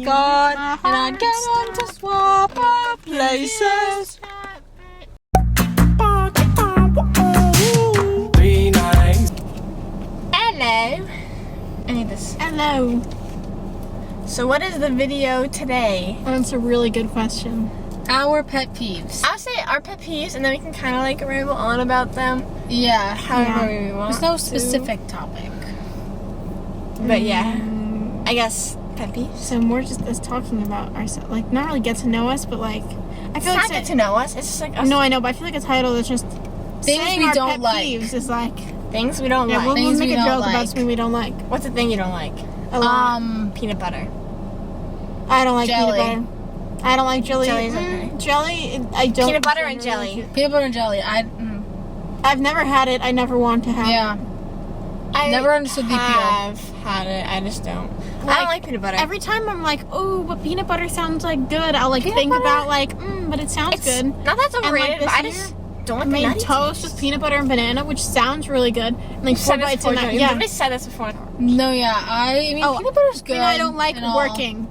God, and I'd get on to swap our places. Hello. I need this. Hello. So what is the video today? That's a really good question. Our pet peeves. I'll say our pet peeves, and then we can kind of like ramble on about them. Yeah. However we want. There's no specific topic. But yeah, I guess pet peeves. So more just us talking about ourselves, like not really get to know us, but like I feel It's like not get to know us. It's just like us. No, I know, but I feel like a title that's just Things saying we our don't pet like. peeves is like Things we don't like. we'll Things make we a don't joke like. about something we don't like. What's the thing you don't like? A lot. Peanut butter. I don't like jelly. peanut butter. I don't like jelly. Jelly is okay. Jelly, I don't. Peanut butter and generally jelly. like Peanut butter and jelly. I've never had it. I never want to have Yeah. I Never understood the appeal. have had it. I just don't. I don't like peanut butter. Every time I'm like, oh, but peanut butter sounds like good. I'll like Peanut think butter? about like, but it sounds it's good. not that's overrated, this but I year, just don't I like the made nutty toast taste. with peanut butter and banana, which sounds really good. And like You four said this bites in before, that. don't you? Yeah. Somebody said this before. No, yeah. I mean, peanut butter's good. And I don't like and all. working.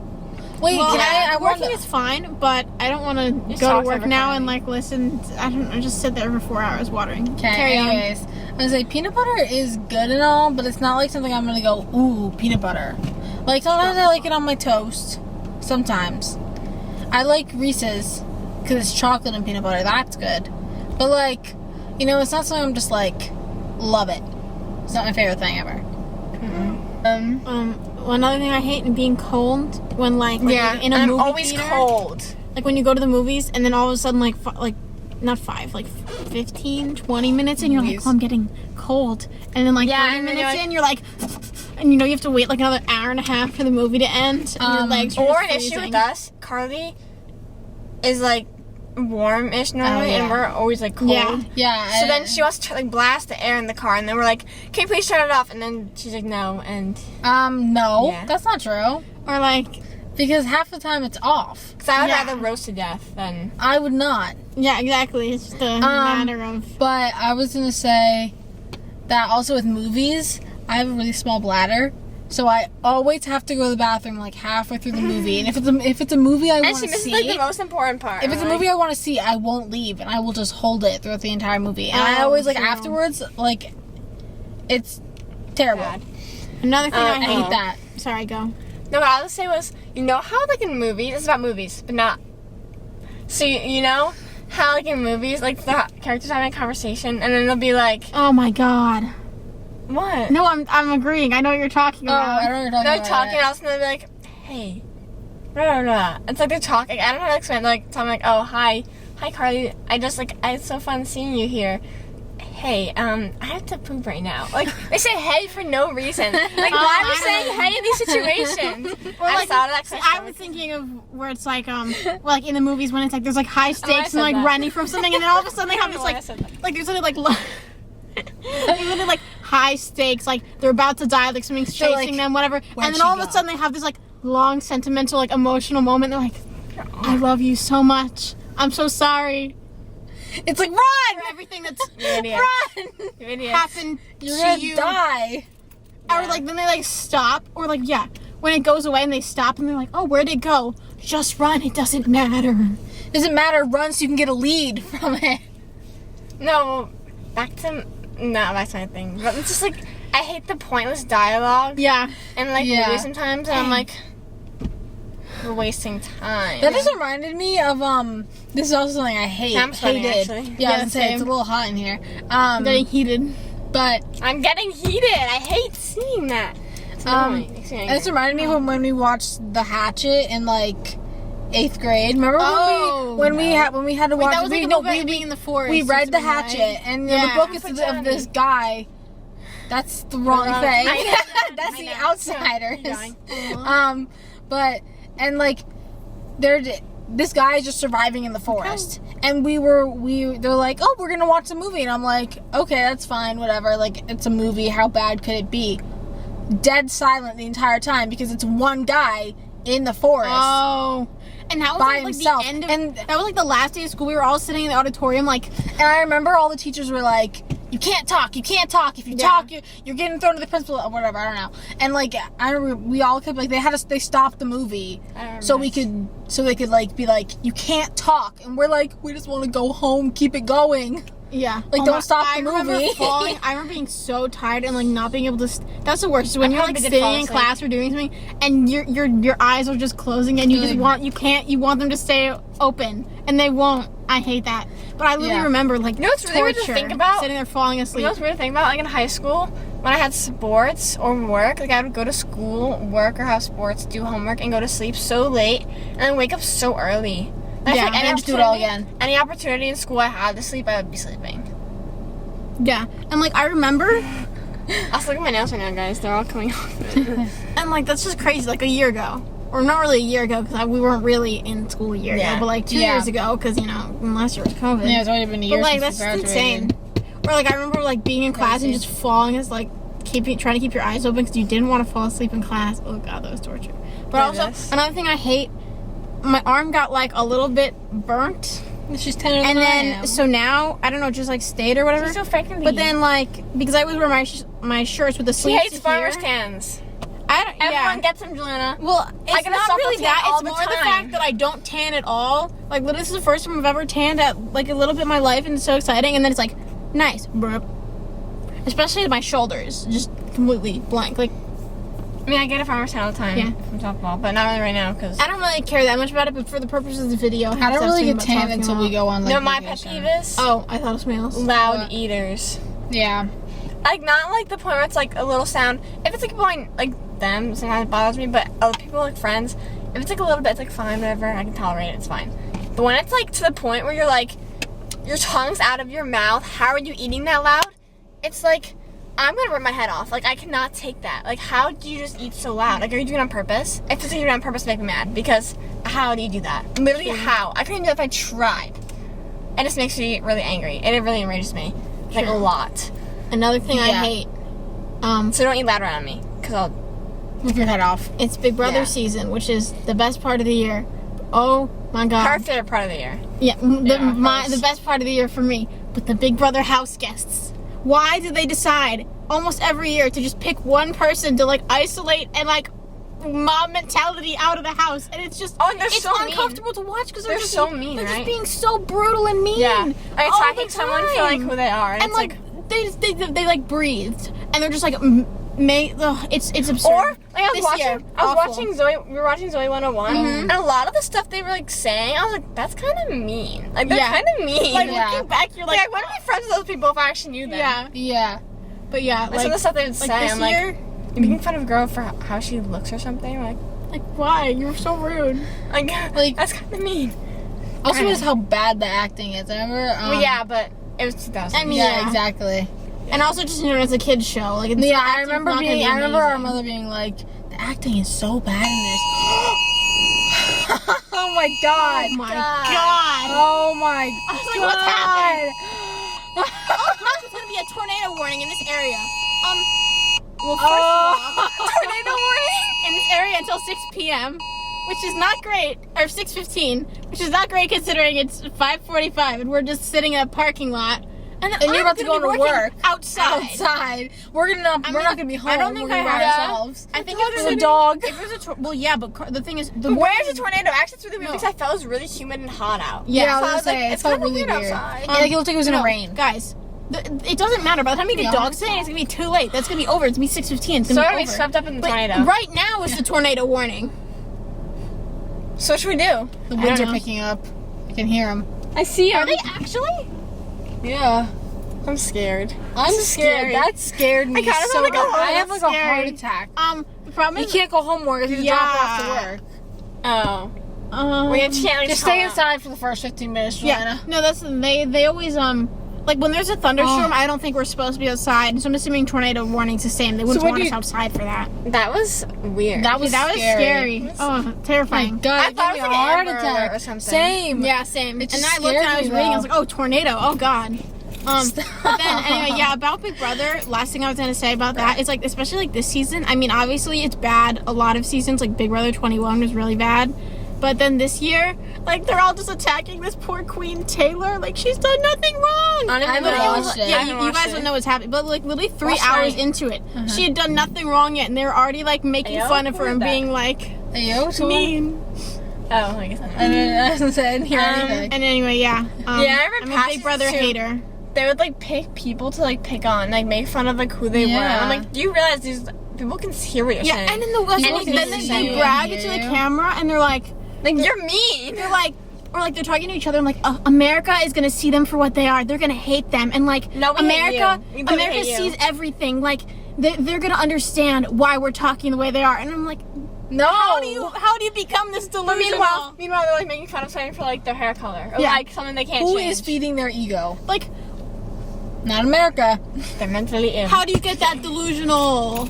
Wait, Well, can I working want is fine, but I don't want to Just go talk to work over now time. and like listen. I don't know, just sit there for 4 hours watering. Okay, Carry on. anyways. I was like, peanut butter is good and all, but it's not like something I'm gonna go, ooh, peanut butter. Like, sometimes I like it on my toast. Sometimes. I like Reese's, because it's chocolate and peanut butter. That's good. But, like, you know, it's not something I'm just like, love it. It's not my favorite thing ever. One other thing I hate is being cold when like Yeah, in a and I'm movie always theater, cold. like when you go to the movies and then all of a sudden like not 5, like 15, 20 minutes and you're like, Movies. oh, I'm getting cold, and then like Yeah, 30 and then minutes you're in you're like, and you know you have to wait like another hour and a half for the movie to end, and your legs are Or just an issue freezing. with us, Carly is like warm-ish normally, yeah. and we're always like cold. Yeah. Yeah. So then she wants to like blast the air in the car, and then we're like, "Can you please turn it off?" And then she's like, "No." And no, Yeah. that's not true. Or like, Because half the time it's off. because I would Yeah. rather roast to death than. I would not. yeah, exactly. It's just a matter of But I was gonna say that also with movies, I have a really small bladder, so I always have to go to the bathroom like halfway through the movie. And if it's a movie I And want she to misses see, like the most important part. if it's a I'm movie like, I want to see, I won't leave, and I will just hold it throughout the entire movie. And I Oh, always like true. afterwards, like it's terrible. bad. another thing I I hate. hate that. Sorry, go. No, what I was say was, you know how like in movies, it's about movies, but not. So you know how like in movies, like the characters having a conversation, and then they'll be like, Oh my god. "What?" No, I'm agreeing. I know what you're talking Oh, about. I don't know what you're They're talking talking, and about. all of a sudden they'll be like, "Hey, blah blah blah." It's like they're talking. I don't know how to explain. They're like, telling me like, "Oh, hi, Carly. I just like it's so fun seeing you here. Hey, I have to poop right now." Like they say "hey" for no reason. Like why are we saying "hey" in these situations? Or I like, thought of that. 'cause I was thinking of where it's like like in the movies when it's like there's like high stakes said and like that. running from something, and then all of a sudden they have I this don't know why I said like that. there's something like literally like high stakes, like they're about to die, like something's So, chasing like, them, whatever, where'd and then she all of a go? sudden they have this like long sentimental like emotional moment. They're like, I love you so much. I'm so sorry It's like for run, everything that's idiot. run. You idiot. happened You're to gonna you. die. Or like then they like stop, or like when it goes away and they stop and they're like, oh, where'd it go? Just run, it doesn't matter. Doesn't matter. Run so you can get a lead from it. No, back to my thing. But it's just like I hate the pointless dialogue Yeah. and like Yeah. movies sometimes, and I'm like, we're wasting time. That just reminded me of This is also something I hate. I'm sweating, hated. actually. Yeah, I was Yeah, gonna say it's a same. little hot in here. Getting heated. But I'm getting heated. I hate seeing that. It's annoying. Makes me and angry. this reminded me of when we watched The Hatchet in like 8th grade. Remember Oh, when we had to watch? That was like we, a no, movie we, being in the forest. we or read The something, right? Hatchet, and Yeah. the book is of this guy. That's the wrong wrong thing. thing. That's I the know. outsiders. Keep going. But and like this guy is just surviving in the forest, and they're like, oh, we're gonna watch the movie, and I'm like, okay, that's fine, whatever. Like, it's a movie. How bad could it be? Dead silent the entire time because it's one guy in the forest. Oh. And that was By like himself. the end of, And- that was like the last day of school. We were all sitting in the auditorium like, And I remember all the teachers were like, you can't talk. If you talk, you're getting thrown to the principal or whatever. I don't know. And like, I remember we all kept like, they stopped the movie so they could like be like, you can't talk. And we're like, we just want to go home, keep it going. yeah. Like, don't stop the remember movie. falling. I remember being so tired and like not being able to. That's the worst. Is when I you're like probably did fall sitting in asleep. class or doing something, and your eyes are just closing, and you just want them to stay open, and they won't. I hate that. But I literally remember like You know what's really weird to torture, think about? sitting there falling asleep. You know what's weird to think about? Like in high school, when I had sports or work, like I would go to school, work or have sports, do homework, and go to sleep so late, and then wake up so early. And I feel like and then just do it all again. Any opportunity in school I had to sleep, I would be sleeping. Yeah, and like I remember, Also, look at my nails right now, guys. They're all coming off. and like that's just crazy. Like a year ago, or not really a year ago, because we weren't really in school a year ago, but like 2 years ago, because last year was COVID. Yeah, it's already been a year But like since that's we just graduated. insane. Or like I remember like being in class and just falling as like trying to keep your eyes open because you didn't want to fall asleep in class. Oh god, that was torture. But also another thing I hate, my arm got like a little bit burnt. She's 10 And then, so now, I don't know, just like stayed or whatever. She's so freaking But then, like, because I always wear my shirts with the she sleeves hates to farmer's here. tans. Everyone Everyone gets them, Juliana. Well, it's get a not soft really tan that. all It's the more the time. fact that I don't tan at all. Like, literally, this is the first time I've ever tanned at, like, a little bit in my life, and it's so exciting. And then it's like, nice, burp. Especially my shoulders, just completely blank. Like, I mean, I get a farmer's tan all the time from softball, but not really right now because. I don't really care that much about it, but for the purposes of the video, I don't really get tan until we go on like No, my pet vacation. peeve is Oh, I thought it was males. loud eaters. Yeah. Like, not like the point where it's like a little sound. If it's like going like them, sometimes it bothers me, but other people, like friends, if it's like a little bit, it's like fine, whatever, I can tolerate it, it's fine. But when it's like to the point where you're like, your tongue's out of your mouth, how are you eating that loud? It's like, I'm gonna rip my head off. Like, I cannot take that. Like, how do you just eat so loud? Like, are you doing it on purpose? If it's doing it on purpose to make me mad, because how do you do that? Literally, how? I couldn't do that if I tried. It just makes me really angry, and it really enrages me. Like, a lot. Another thing I hate, So don't eat loud around me, because I'll... Rip your head off. it's Big Brother Yeah. season, which is the best part of the year. Oh my god. Our favorite part of the year. Yeah, course. the best part of the year for me. But the Big Brother house guests. Why did they decide almost every year to just pick one person to like isolate and like mob mentality out of the house? And it's just Oh, and they're it's so mean. uncomfortable to watch because They're just so mean, They're right? just being so brutal and mean. Yeah. Like, all attacking the someone for like time. who they are. And And it's like they like breathed and they're just like it's absurd. or like I was This year, watching awful. watching Zoe, we were watching Zoe 101, Mhm. and a lot of the stuff they were like saying, I was like, that's kind of mean. Like, they're Yeah. kind of mean. Like Yeah. looking back, you're Like, like, I wouldn't be friends with those people if I actually knew them. yeah. Yeah. But yeah, Like, some of the stuff they would say, this I'm like, year, you're making fun of a girl for how she looks or something. like why? You're so rude. Like that's kind of mean. Also, just how bad the acting is. I remember. Well, yeah, but it was 2000. I mean, Yeah, yeah. exactly. And also just it's a kid's show. Like it's Yeah, the I acting's remember not gonna be I remember our amazing. mother being like, the acting is so bad in this. Oh my god. Oh my god. Oh my I was like, god. what's happening? Oh, there's gonna be a tornado warning in this area. Well, first of all, tornado warning in this area until 6 p.m., which is not great, or 6:15, which is not great considering it's 5:45 and we're just sitting in a parking lot. And you're about to go to work outside. We're not gonna be home. I don't think we're I gonna be have by ourselves. I think There's if a dog. If it was well, yeah, but the thing is, But where's the tornado? Actually, it's really weird because I felt it was really humid and hot out. Yeah, I was So gonna say, like, it felt kinda really weird. outside. Yeah, like it looked like it was gonna No, rain. guys. It doesn't matter. By the time you get Yeah. dogs today, it's gonna be too late. That's gonna be over. It's gonna be 6:15. It's So gonna are be we over. swept up in the But tornado? right now is the tornado warning. So what should we do? The winds don't are know. picking up. I can hear them. I see Are they actually? Yeah. I'm scared. I'm This is scared. scary. That scared me I kind of so want to go bad. home. I have like a heart Scary. attack. The problem You is can't go home more because you drop her off to work. Oh. We can't Just stay inside for the first 15 minutes, Julianna. Yeah. No, that's they always like when there's a thunderstorm. I don't think we're supposed to be outside. So I'm assuming tornado warning's the same. They wouldn't what want do us you- outside for that. That was weird. That was scary. Oh, My terrifying. God, I it thought gave it me was a like heart Amber attack or something. Same. Yeah, same. It And just then I looked and I scared was me, reading. I was though. like, oh, tornado. Oh God. But then anyway, yeah, about Big Brother, last thing I was gonna say about that is like, especially like this season, I mean obviously it's bad a lot of seasons, like Big Brother 21 was really bad, but then this year, like they're all just attacking this poor Queen Taylor, like she's done nothing wrong. I haven't watched it. Yeah, you guys don't know what's happening, but like literally 3 hours into it, she had done nothing wrong yet, and they're already like making fun of her and being like mean. Oh, I guess I didn't hear anything. And anyway, yeah. I remember I'm a Big Brother hater. They would like pick people to like pick on, like make fun of like who they were. And I'm like, do you realize these people can hear what you're saying? Yeah, and then they brag into the camera and they're like you're mean. They're like, or like they're talking to each other and like, America is gonna see them for what they are. They're gonna hate them, and like America sees everything. Like they're gonna understand why we're talking the way they are. And I'm like, no. How do you become this delusional? Meanwhile, they're like making fun of someone for like their hair color or like something they can't change. Who is feeding their ego? Like, not America. They're mentally ill. How do you get that delusional?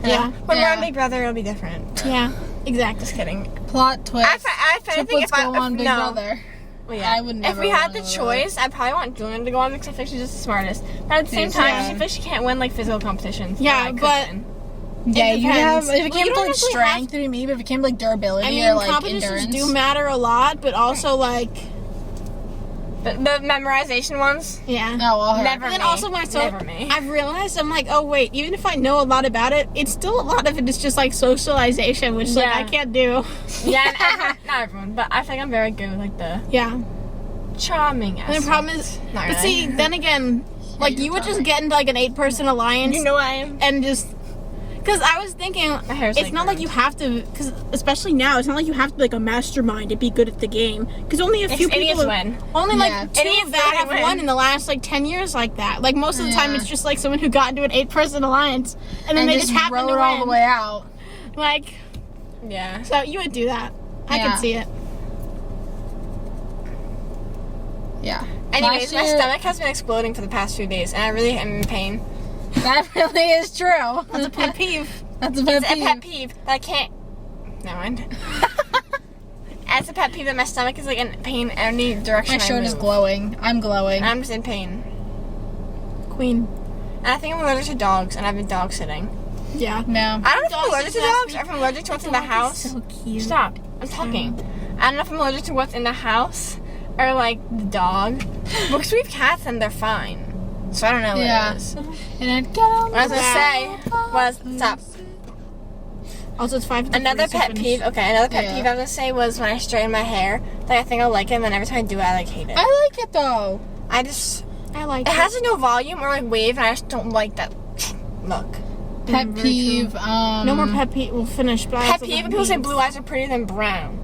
Yeah. When we're on Big Brother, it'll be different. Yeah. Exactly. Just kidding. Plot twist. I think if go on Big Brother. Well, yeah. I would never. If we had the choice, I'd probably want Julian to go on because I think she's just the smartest. But at the same time, she thinks she can't win like physical competitions. Yeah, but yeah, you have. If it came you to like don't strength, what do you mean? But if it came to like durability or like competitions endurance, do matter a lot, but also like the memorization ones. Yeah. No, well, never. And then also myself, I've realized I'm like, oh wait, even if I know a lot about it, it's still a lot of it is just like socialization, which like I can't do. Yeah, not everyone, but I think I'm very good with like the charming aspect. And the problem is, but see, then again, like you would just get into like an 8-person alliance. You know I am. And just. Because I was thinking, it's not like you have to, because especially now, it's not like you have to be like a mastermind to be good at the game. Because only a few people win. Only like 2 of that have won in the last like 10 years like that. Like most of the time, it's just like someone who got into an 8-person alliance, and then they just happen to win all the way out. Like, so you would do that. I could see it. Yeah. Anyways, my stomach has been exploding for the past few days, and I really am in pain. That really is true. That's a pet peeve. That's a pet peeve. It's a pet peeve that I can't. Never mind. It's a pet peeve that my stomach is like in pain any direction. My shirt is glowing. I'm glowing. And I'm just in pain. Queen. And I think I'm allergic to dogs, and I've been dog sitting. Yeah. No. I don't know if I'm allergic to dogs, or if I'm allergic to what's in the house. So cute. Stop. I'm talking. I don't know if I'm allergic to what's in the house or like the dog. Because we have cats and they're fine. So I don't know what it is. And I'd get on what I was gonna say was stop. Also, it's 5. Another pet peeve. Okay, another pet peeve I was gonna say was when I straighten my hair. Like I think I'll like it, and then every time I do it, I like hate it. I like it though. I like it. It has no volume or like wave, and I just don't like that look. Pet peeve. No more pet peeve. We'll finish. Pet peeve. People say blue eyes are prettier than brown.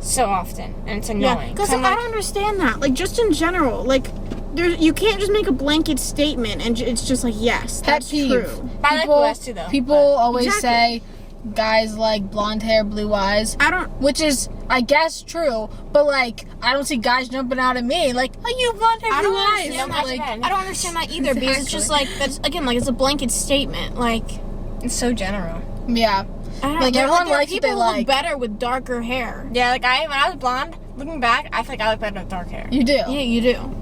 So often, and it's annoying. Yeah, because I don't understand that. Like just in general, like. You can't just make a blanket statement and it's just like, yes, that's true. I like blue eyes too, though. People always say guys like blonde hair, blue eyes. Which is, I guess, true. But like, I don't see guys jumping out at me like, oh, you have blonde hair, blue eyes. I don't understand that either because it's just like that's again like it's a blanket statement. Like it's so general. Yeah. Like everyone likes what they like. People look better with darker hair. Yeah, like when I was blonde, looking back, I feel like I look better with dark hair. You do. Yeah, you do.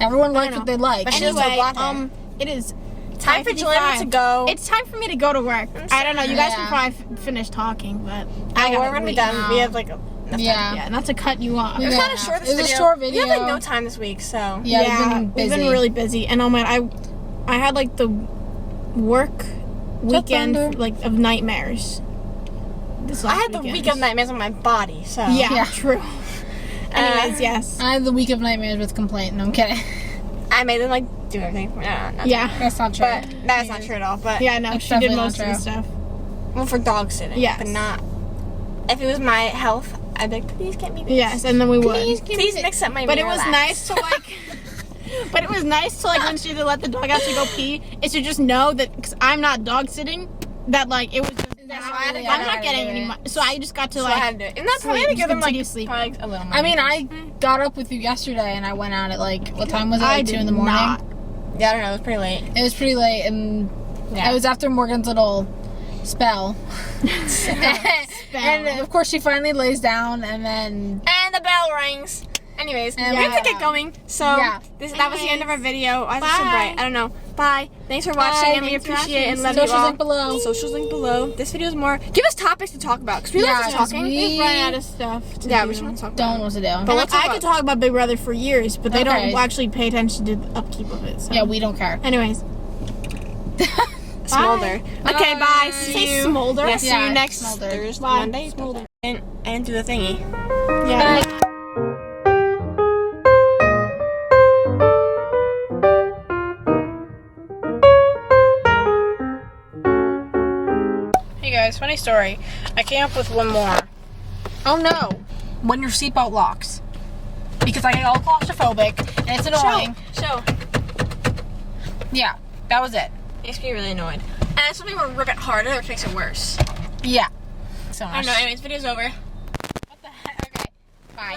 Everyone likes what they like. But anyway, it is time for Julianna to go. It's time for me to go to work. I don't know. You guys can probably finish talking, but we're gonna be done. We have like not to cut you off. It's kind of short. It's a short video. We have like no time this week, so we've been really busy. And oh man, I had like the work weekend like of nightmares. I had the week of nightmares on my body. So true. Anyways, yes. I had the week of nightmares with complaint. No, I'm kidding. I made them like do everything. That's not true. But that's not true at all. But yeah, no, she did most of the stuff. Well, for dog sitting. Yes. But not. If it was my health, I'd be like, please get me this. Yes, and then we would. Please mix up my. But it was nice to like. But it was nice to like when she let the dog out to go pee, is to just know that because I'm not dog sitting, that like it was. I'm not getting any money, so I just got to like. I had to do it. And that's probably to give them like probably a little money. I mean, I got up with you yesterday, and I went out at like what time was it? Like 2 in the morning. Yeah, I don't know. It was pretty late. It was pretty late, and it was after Morgan's little spell. And of course, she finally lays down, and then the bell rings. Anyways, And we have to yeah. get going. So Yeah. that was the end of our video. Why is it so Bye. bright? I don't know. Bye. Thanks for watching, and we Thanks for appreciate and watching. love you Socials all. link below. Socials link below. This video is more. Give us topics to talk about because we like to Yeah, 'cause talking. we- We've run out of stuff to Yeah, do. we should not talk about Don't it. know what to do. But let's I talk could talk about Big Brother for years, but they Okay. don't actually pay attention to the upkeep of it. So. Yeah, we don't care. Anyways. Smolder. Okay, bye. See Say you. smolder? Yeah, see Yeah, you next smolder. Thursday, Bye. Monday, Smolder. and do the thingy. Yeah. Hey guys, funny story. I came up with one more. Oh no! When your seatbelt locks. Because I get all claustrophobic and it's annoying. Show. Yeah, that was it. Makes me really annoyed. And it's something where rip it harder, which makes it worse. Yeah. So I don't know. Anyways, video's over. What the heck? Okay. Bye.